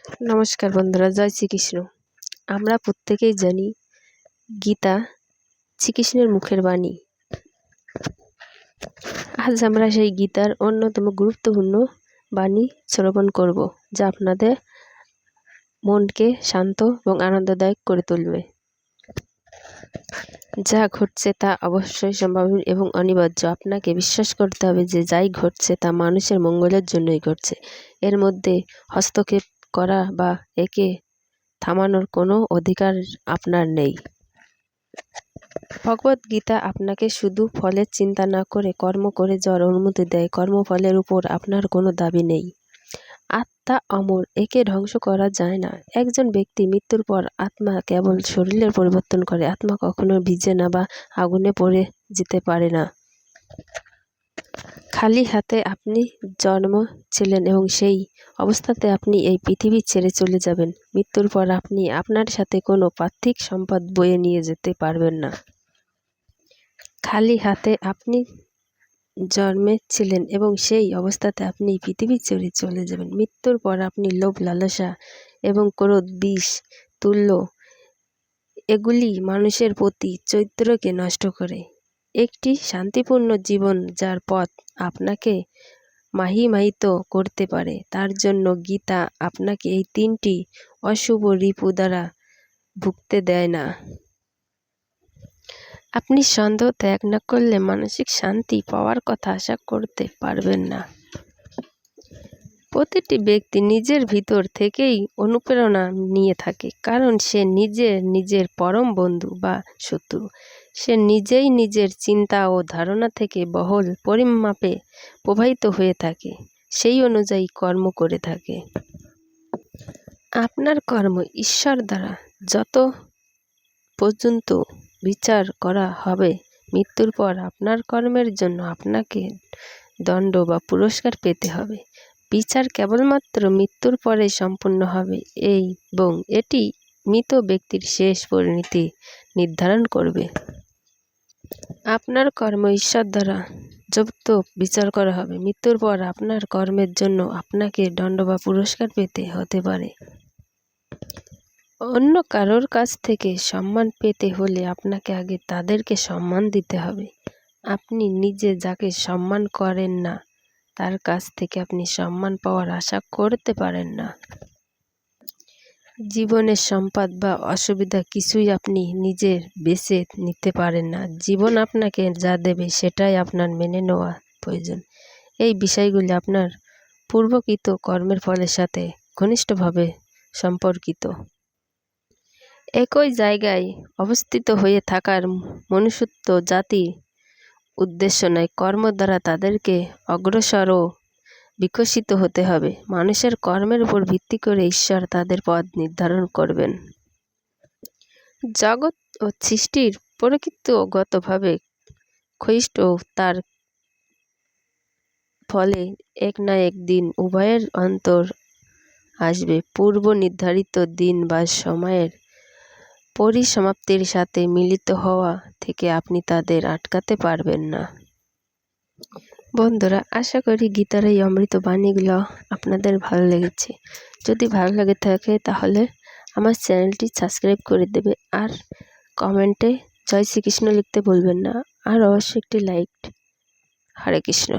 নমস্কার বন্ধুরা, জয় শ্রীকৃষ্ণ। আমরা প্রত্যেকেই জানি গীতা শ্রীকৃষ্ণের মুখের বাণী। আজ আমরা সেই গীতার অন্যতম গুরুত্বপূর্ণ বাণী শ্রবণ করব, যা আপনাদের মনকে শান্ত এবং আনন্দদায়ক করে তুলবে। যা ঘটছে তা অবশ্যই সম্ভব এবং অনিবার্য। আপনাকে বিশ্বাস করতে হবে যে যাই ঘটছে তা মানুষের মঙ্গলের জন্যই ঘটছে। এর মধ্যে হস্তক্ষেপ করা বা একে থামানোর কোনো অধিকার আপনার নেই। ভগবদ গীতা আপনাকে শুধু ফলের চিন্তা না করে কর্ম করে যাওয়ার অনুমতি দেয়। কর্মফলের উপর আপনার কোনো দাবি নেই। আত্মা অমর, একে ধ্বংস করা যায় না। একজন ব্যক্তি মৃত্যুর পর আত্মা কেবল শরীরের পরিবর্তন করে, আত্মা কখনো ভিজে না বা আগুনে পড়ে যেতে পারে না। খালি হাতে আপনি জন্মেছিলেন এবং সেই অবস্থাতে আপনি এই পৃথিবী ছেড়ে চলে যাবেন। মৃত্যুর পর আপনি আপনার সাথে কোনো পার্থিব সম্পদ বয়ে নিয়ে যেতে পারবেন না। খালি হাতে আপনি জন্মেছিলেন এবং সেই অবস্থাতে আপনি পৃথিবী ছেড়ে চলে যাবেন। মৃত্যুর পর আপনি লোভ, লালসা এবং ক্রোধ, বিষ, তুল্য এগুলি মানুষের প্রতি চরিত্রকে নষ্ট করে। একটি শান্তিপূর্ণ জীবন যার পথ আপনাকে মাহিমাহিত করতে পারে, তার জন্য গীতা আপনাকে এই তিনটি অশুভ রিপু দ্বারা ভুগতে দেয় না। আপনি সন্দেহ ত্যাগ না করলে মানসিক শান্তি পাওয়ার কথা আশা করতে পারবেন না। প্রতিটি ব্যক্তি নিজের ভিতর থেকেই অনুপ্রেরণা নিয়ে থাকে, কারণ সে নিজের পরম বন্ধু বা শত্রু। সে নিজেই নিজের চিন্তা ও ধারণা থেকে বহল পরিমাপে প্রবাহিত হয়ে থাকে, সেই অনুযায়ী কর্ম করে থাকে। আপনার কর্ম ঈশ্বর দ্বারা যত পর্যন্ত বিচার করা হবে, মৃত্যুর পর আপনার কর্মের জন্য আপনাকে দণ্ড বা পুরস্কার পেতে হবে। বিচার কেবলমাত্র মৃত্যুর পরে সম্পূর্ণ হবে এবং এটি মৃত ব্যক্তির শেষ পরিণতি নির্ধারণ করবে। আপনার কর্ম ঈশ্বর দ্বারা যত বিচার করা হবে, মৃত্যুর পর আপনার কর্মের জন্য আপনাকে দণ্ড বা পুরস্কার পেতে হতে পারে। অন্য কারোর কাছ থেকে সম্মান পেতে হলে আপনাকে আগে তাদেরকে সম্মান দিতে হবে। আপনি নিজে যাকে সম্মান করেন না, তার কাছ থেকে আপনি সম্মান পাওয়ার আশা করতে পারেন না। জীবনের সম্পদ বা অসুবিধা কিছুই আপনি নিজে বেছে নিতে পারেন না। জীবন আপনাকে যা দেবে সেটাই আপনার মেনে নেওয়া প্রয়োজন। এই বিষয়গুলি আপনার পূর্বকৃত কর্মের ফলের সাথে ঘনিষ্ঠভাবে সম্পর্কিত। একই জায়গায় অবস্থিত হয়ে থাকার মনুষ্যত্ব জাতির উদ্দেশ্য নয়। কর্ম দ্বারা তাদেরকে অগ্রসর ও বিকশিত হতে হবে। মানুষের কর্মের উপর ভিত্তি করে ঈশ্বর তাদের পথ নির্ধারণ করবেন। জগৎ ও সৃষ্টির প্রকৃতিগতভাবে ক্ষয়িষ্ঠ, তার ফলে এক না এক দিন উভয়ের অন্তর আসবে। পূর্ব নির্ধারিত দিন বা সময়ের পরিসমাপ্তির সাথে মিলিত হওয়া থেকে আপনি তাদের আটকাতে পারবেন না। বন্ধুরা, আশা করি গীতার এই অমৃত বাণীগুলো আপনাদের ভালো লেগেছে। যদি ভালো লাগে থাকে তাহলে আমার চ্যানেলটি সাবস্ক্রাইব করে দেবে, আর কমেন্টে জয় শ্রীকৃষ্ণ লিখতে ভুলবেন না, আর অবশ্যই একটি লাইক। হরে কৃষ্ণ।